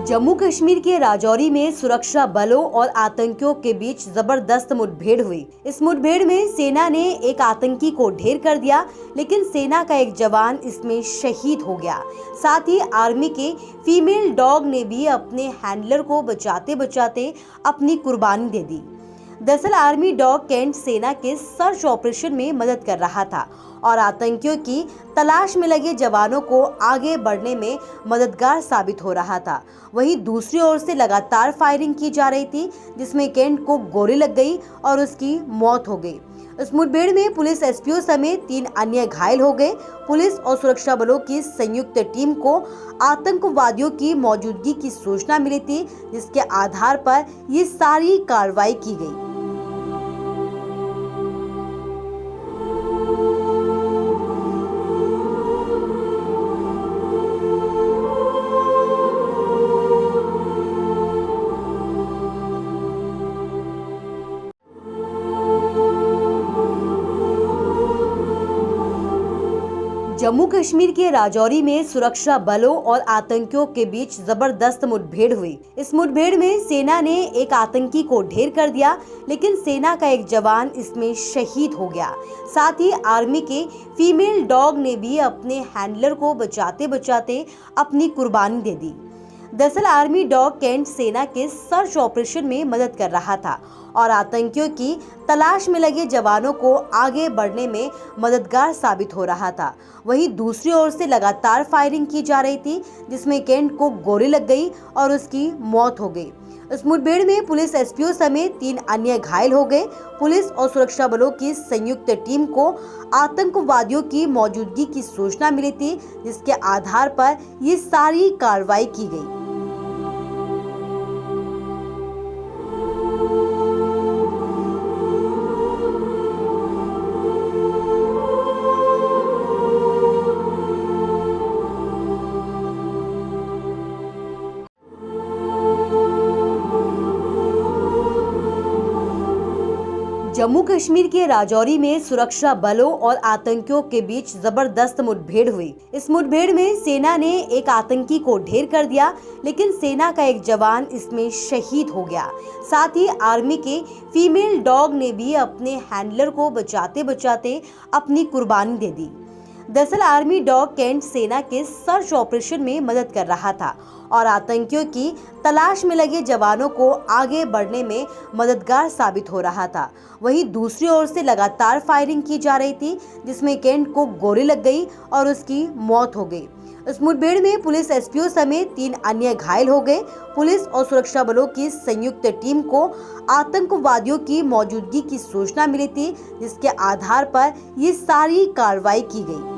जम्मू कश्मीर के राजौरी में सुरक्षा बलों और आतंकियों के बीच जबरदस्त मुठभेड़ हुई। इस मुठभेड़ में सेना ने एक आतंकी को ढेर कर दिया, लेकिन सेना का एक जवान इसमें शहीद हो गया। साथ ही आर्मी के फीमेल डॉग ने भी अपने हैंडलर को बचाते बचाते अपनी कुर्बानी दे दी। दरअसल आर्मी डॉग कैंट सेना के सर्च ऑपरेशन में मदद कर रहा था और आतंकियों की तलाश में लगे जवानों को आगे बढ़ने में मददगार साबित हो रहा था। वहीं दूसरी ओर से लगातार फायरिंग की जा रही थी, जिसमें कैंट को गोली लग गई और उसकी मौत हो गई। इस मुठभेड़ में पुलिस एसपीओ समेत 3 अन्य घायल हो गए। पुलिस और सुरक्षा बलों की संयुक्त टीम को आतंकवादियों की मौजूदगी की सूचना मिली थी, जिसके आधार पर ये सारी कार्रवाई की गई। जम्मू कश्मीर के राजौरी में सुरक्षा बलों और आतंकियों के बीच जबरदस्त मुठभेड़ हुई। इस मुठभेड़ में सेना ने एक आतंकी को ढेर कर दिया, लेकिन सेना का एक जवान इसमें शहीद हो गया। साथ ही आर्मी के फीमेल डॉग ने भी अपने हैंडलर को बचाते बचाते अपनी कुर्बानी दे दी। दरअसल आर्मी डॉग कैंट सेना के सर्च ऑपरेशन में मदद कर रहा था और आतंकियों की तलाश में लगे जवानों को आगे बढ़ने में मददगार साबित हो रहा था। वहीं दूसरी ओर से लगातार फायरिंग की जा रही थी, जिसमें कैंट को गोली लग गई और उसकी मौत हो गई। इस मुठभेड़ में पुलिस एसपीओ समेत 3 अन्य घायल हो गए। पुलिस और सुरक्षा बलों की संयुक्त टीम को आतंकवादियों की मौजूदगी की सूचना मिली थी, जिसके आधार पर ये सारी कार्रवाई की गई। जम्मू कश्मीर के राजौरी में सुरक्षा बलों और आतंकियों के बीच जबरदस्त मुठभेड़ हुई। इस मुठभेड़ में सेना ने एक आतंकी को ढेर कर दिया, लेकिन सेना का एक जवान इसमें शहीद हो गया। साथ ही आर्मी के फीमेल डॉग ने भी अपने हैंडलर को बचाते बचाते अपनी कुर्बानी दे दी। दरअसल आर्मी डॉग कैंट सेना के सर्च ऑपरेशन में मदद कर रहा था और आतंकियों की तलाश में लगे जवानों को आगे बढ़ने में मददगार साबित हो रहा था। वहीं दूसरी ओर से लगातार फायरिंग की जा रही थी, जिसमें कैंट को गोली लग गई और उसकी मौत हो गई। इस मुठभेड़ में पुलिस एसपीओ समेत 3 अन्य घायल हो गए। पुलिस और सुरक्षा बलों की संयुक्त टीम को आतंकवादियों की मौजूदगी की सूचना मिली थी, जिसके आधार पर ये सारी कार्रवाई की गई।